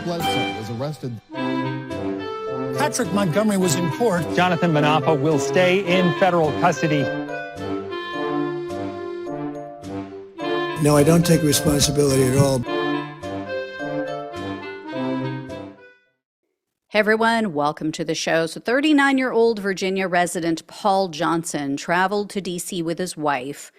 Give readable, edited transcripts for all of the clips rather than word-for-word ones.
Bledsoe was arrested. Patrick Montgomery was in court. Jonathan Manapa will stay in federal custody. No, I don't take responsibility at all. Hey everyone, welcome to the show. So 39-year-old Virginia resident Paul Johnson traveled to D.C. with his wife,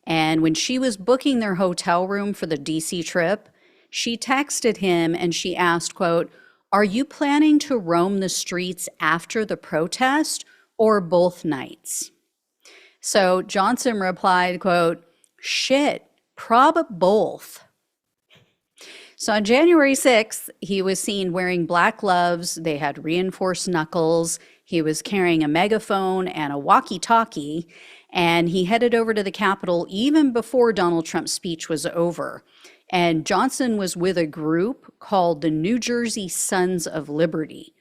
and when she was booking their hotel room for the D.C. trip, she texted him and she asked, quote, "Are you planning to roam the streets after the protest or both nights?" So Johnson replied, quote, "Shit, prob both." So on January 6th, he was seen wearing black gloves. They had reinforced knuckles. He was carrying a megaphone and a walkie-talkie, and he headed over to the Capitol even before Donald Trump's speech was over. And Johnson was with a group called the New Jersey Sons of Liberty.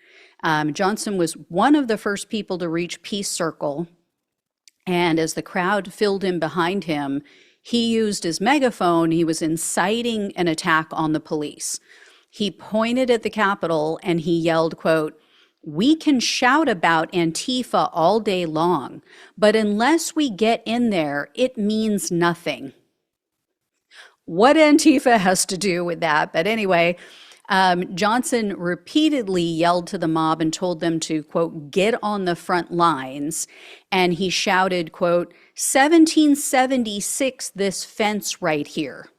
Johnson was one of the first people to reach Peace Circle, and as the crowd filled in behind him, he used his megaphone. He was inciting an attack on the police. He pointed at the Capitol and he yelled, quote, "We can shout about Antifa all day long, but unless we get in there, it means nothing." What Antifa has to do with that? But anyway, Johnson repeatedly yelled to the mob and told them to, quote, "get on the front lines." And he shouted, quote, "1776 this fence right here."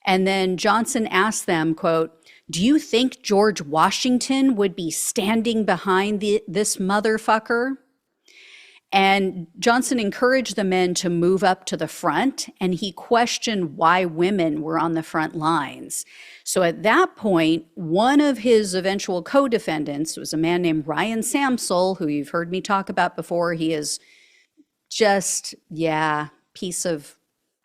And then Johnson asked them, quote, "Do you think George Washington would be standing behind this motherfucker?" And Johnson encouraged the men to move up to the front, and he questioned why women were on the front lines. So at that point, one of his eventual co-defendants was a man named Ryan Samsel, who you've heard me talk about before. He is just, piece of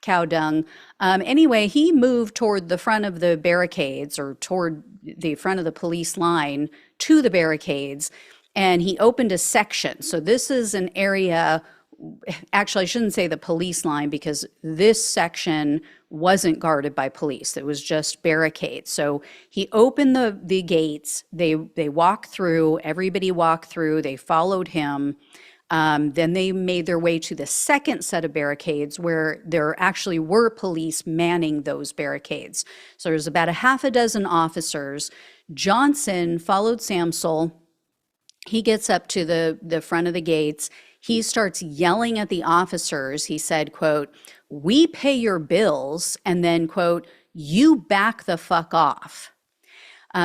cow dung. Anyway, he moved toward the front of the barricades, or toward the front of the police line to the barricades, and he opened a section. So this is an area, actually I shouldn't say the police line, because this section wasn't guarded by police. It was just barricades. So he opened the gates, they walked through, everybody walked through, they followed him. Then they made their way to the second set of barricades where there actually were police manning those barricades. So there's about a half a dozen officers. Johnson followed Samsel. He gets up to the front of the gates. He starts yelling at the officers. He said, quote, "We pay your bills," and then, quote, "You back the fuck off."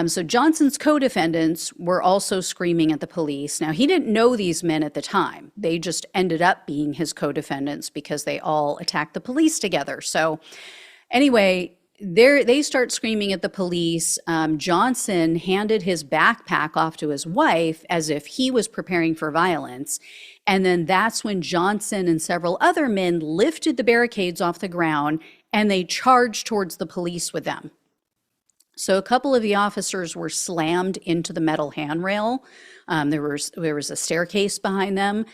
So Johnson's co-defendants were also screaming at the police. Now, he didn't know these men at the time. They just ended up being his co-defendants because they all attacked the police together. So anyway, they start screaming at the police. Johnson handed his backpack off to his wife as if he was preparing for violence. And then that's when Johnson and several other men lifted the barricades off the ground and they charged towards the police with them. So a couple of the officers were slammed into the metal handrail. There was a staircase behind them.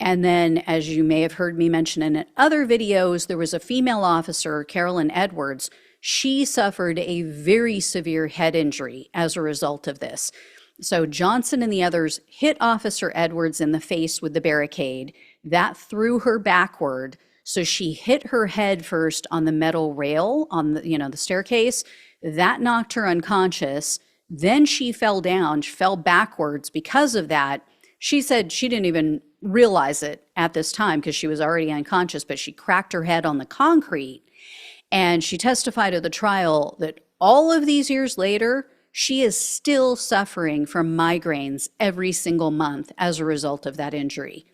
And then, as you may have heard me mention in other videos, there was a female officer, Carolyn Edwards. She suffered a very severe head injury as a result of this. So Johnson and the others hit Officer Edwards in the face with the barricade. That threw her backward. So she hit her head first on the metal rail on the staircase. That knocked her unconscious. Then she fell down, she fell backwards because of that. She said she didn't even realize it at this time because she was already unconscious, but she cracked her head on the concrete. And she testified at the trial that all of these years later, she is still suffering from migraines every single month as a result of that injury.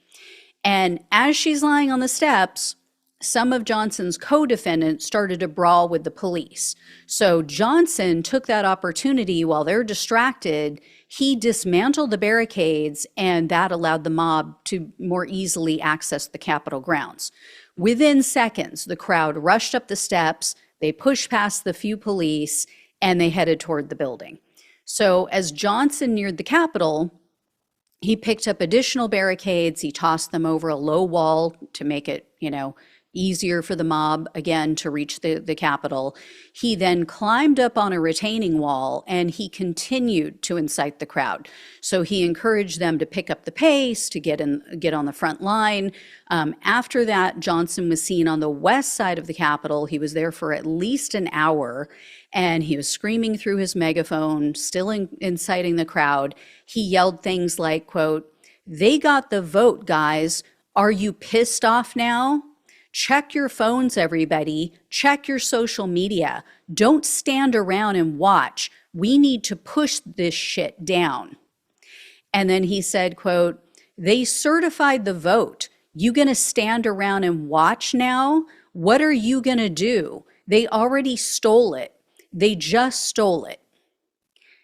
And as she's lying on the steps, some of Johnson's co-defendants started to brawl with the police. So Johnson took that opportunity while they're distracted. He dismantled the barricades, and that allowed the mob to more easily access the Capitol grounds. Within seconds, the crowd rushed up the steps, they pushed past the few police, and they headed toward the building. So as Johnson neared the Capitol, he picked up additional barricades. He tossed them over a low wall to make it, easier for the mob, again, to reach the Capitol. He then climbed up on a retaining wall and he continued to incite the crowd. So he encouraged them to pick up the pace, to get on the front line. After that, Johnson was seen on the west side of the Capitol. He was there for at least an hour, and he was screaming through his megaphone, still inciting the crowd. He yelled things like, quote, "They got the vote, guys. Are you pissed off now? Check your phones, everybody. Check your social media. Don't stand around and watch. We need to push this shit down." And then he said, quote, "They certified the vote. You gonna stand around and watch now? What are you gonna do? They already stole it. They just stole it."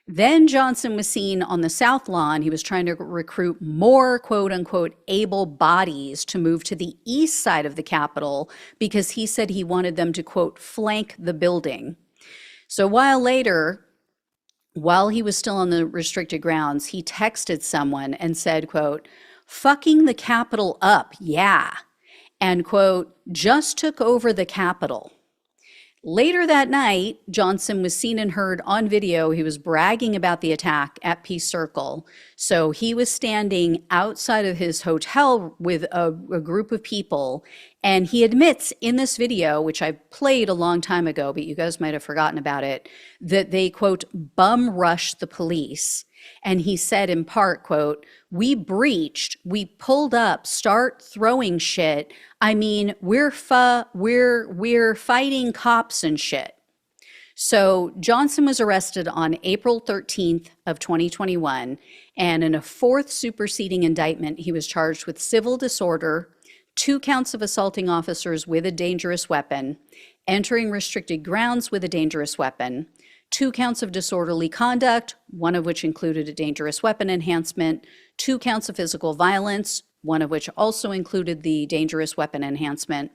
Then Johnson was seen on the South Lawn. He was trying to recruit more, quote unquote, able bodies to move to the east side of the Capitol because he said he wanted them to, quote, flank the building. So a while later, while he was still on the restricted grounds, he texted someone and said, quote, "Fucking the Capitol up, yeah," and, quote, "just took over the Capitol." Later that night, Johnson was seen and heard on video. He was bragging about the attack at Peace Circle. So he was standing outside of his hotel with a group of people. And he admits in this video, which I played a long time ago, but you guys might have forgotten about it, that they, quote, bum rushed the police. And he said in part, quote, "We breached, we pulled up, start throwing shit. I mean, we're fighting cops and shit." So Johnson was arrested on April 13th of 2021, and in a fourth superseding indictment, he was charged with civil disorder, 2 counts of assaulting officers with a dangerous weapon, entering restricted grounds with a dangerous weapon, 2 counts of disorderly conduct, one of which included a dangerous weapon enhancement, 2 counts of physical violence, one of which also included the dangerous weapon enhancement,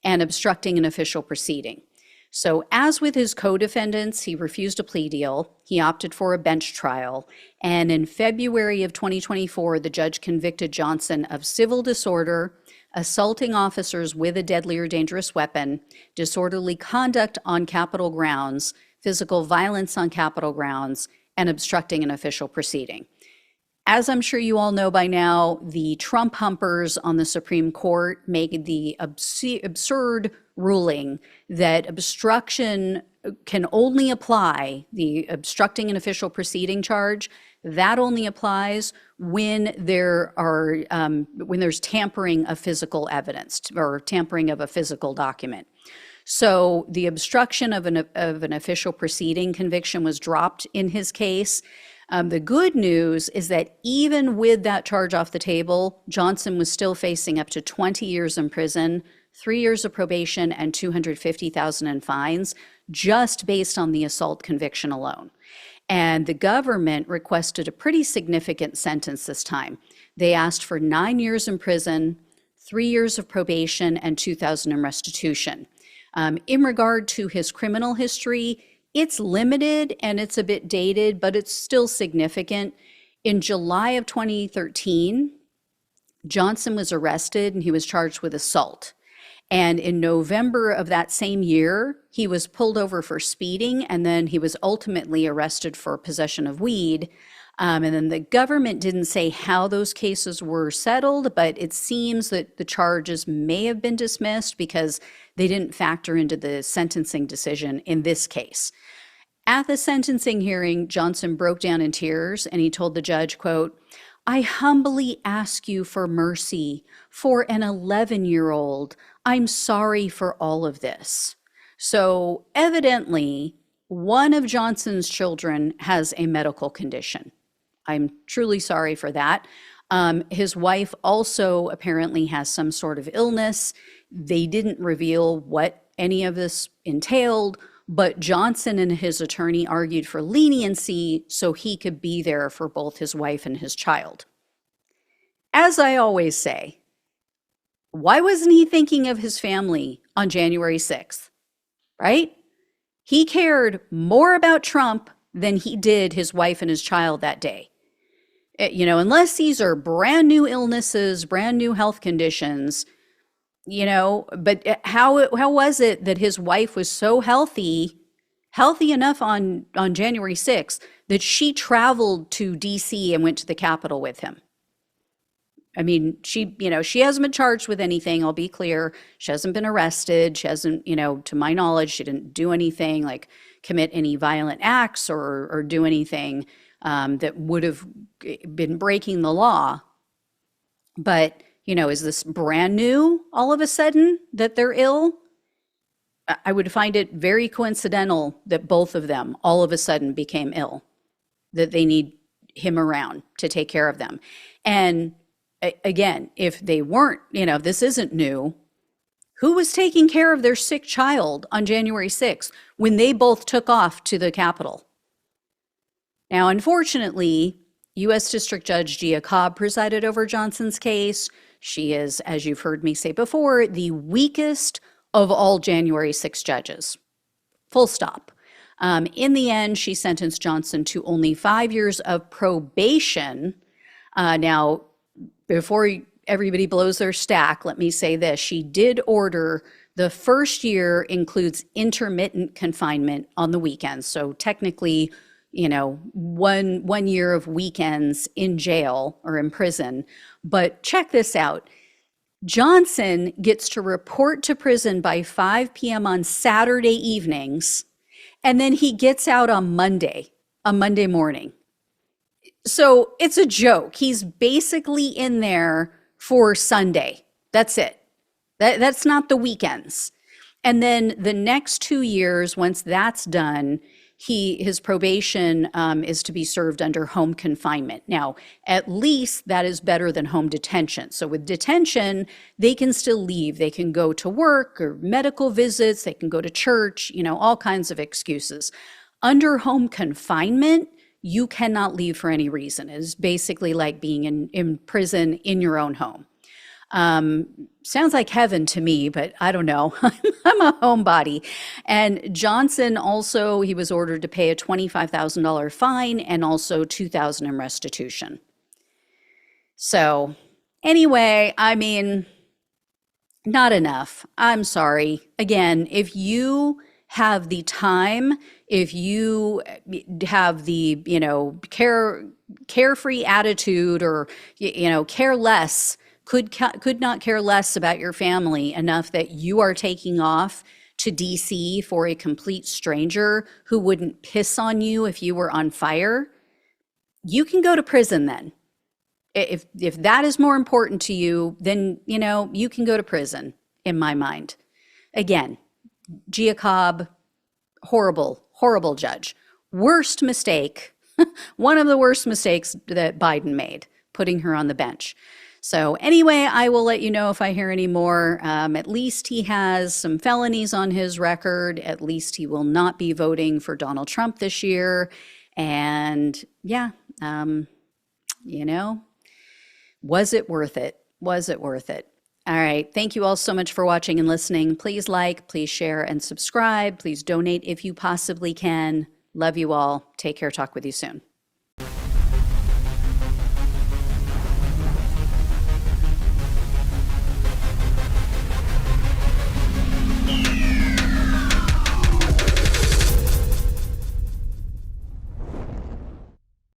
and obstructing an official proceeding. So as with his co-defendants, he refused a plea deal. He opted for a bench trial. And in February of 2024, the judge convicted Johnson of civil disorder, assaulting officers with a deadly or dangerous weapon, disorderly conduct on Capitol grounds, physical violence on Capitol grounds, and obstructing an official proceeding. As I'm sure you all know by now, the Trump humpers on the Supreme Court made the absurd ruling that obstruction can only apply, the obstructing an official proceeding charge, that only applies when there's tampering of physical evidence or tampering of a physical document. So the obstruction of an official proceeding conviction was dropped in his case. The good news is that even with that charge off the table, Johnson was still facing up to 20 years in prison, 3 years of probation, and $250,000 in fines, just based on the assault conviction alone. And the government requested a pretty significant sentence this time. They asked for 9 years in prison, 3 years of probation, and $2,000 in restitution. In regard to his criminal history, it's limited and it's a bit dated, but it's still significant. In July of 2013, Johnson was arrested and he was charged with assault. And in November of that same year, he was pulled over for speeding, and then he was ultimately arrested for possession of weed. And then the government didn't say how those cases were settled, but it seems that the charges may have been dismissed because they didn't factor into the sentencing decision in this case. At the sentencing hearing, Johnson broke down in tears and he told the judge, quote, "I humbly ask you for mercy for an 11-year-old. I'm sorry for all of this." So evidently, one of Johnson's children has a medical condition. I'm truly sorry for that. His wife also apparently has some sort of illness. They didn't reveal what any of this entailed, but Johnson and his attorney argued for leniency so he could be there for both his wife and his child. As I always say, why wasn't he thinking of his family on January 6th, right? He cared more about Trump than he did his wife and his child that day. You know, unless these are brand new illnesses, brand new health conditions, But how was it that his wife was so healthy enough on January 6th that she traveled to DC and went to the Capitol with him? I mean, she hasn't been charged with anything. I'll be clear. She hasn't been arrested. She hasn't, to my knowledge, she didn't do anything like commit any violent acts or do anything that would have been breaking the law. But, is this brand new all of a sudden that they're ill? I would find it very coincidental that both of them all of a sudden became ill, that they need him around to take care of them. And again, if they weren't, if this isn't new, who was taking care of their sick child on January 6th when they both took off to the Capitol? Now, unfortunately, U.S. District Judge Gia Cobb presided over Johnson's case. She is, as you've heard me say before, the weakest of all January 6 judges. Full stop. In the end, she sentenced Johnson to only 5 years of probation. Now, before everybody blows their stack, let me say this. She did order the first year includes intermittent confinement on the weekends. So technically, 1 year of weekends in jail or in prison. But check this out. Johnson gets to report to prison by 5 p.m. on Saturday evenings, and then he gets out on Monday morning. So it's a joke. He's basically in there for Sunday. That's it. That's not the weekends. And then the next 2 years, once that's done, his probation is to be served under home confinement. Now, at least that is better than home detention. So with detention, they can still leave. They can go to work or medical visits. They can go to church, all kinds of excuses. Under home confinement, you cannot leave for any reason. It is basically like being in prison in your own home. Sounds like heaven to me, but I don't know. I'm a homebody. And Johnson also, he was ordered to pay a $25,000 fine and also $2,000 in restitution. So anyway, I mean, not enough. I'm sorry. Again, if you have the time, if you have the, carefree attitude or, care less, could not care less about your family enough that you are taking off to DC for a complete stranger who wouldn't piss on you if you were on fire, you can go to prison then. If that is more important to you, then, you can go to prison, in my mind. Again, Gia Cobb, horrible judge. Worst mistake, one of the worst mistakes that Biden made, putting her on the bench. So anyway, I will let you know if I hear any more. At least he has some felonies on his record. At least he will not be voting for Donald Trump this year. And yeah, was it worth it? Was it worth it? All right. Thank you all so much for watching and listening. Please like, please share, and subscribe. Please donate if you possibly can. Love you all. Take care. Talk with you soon.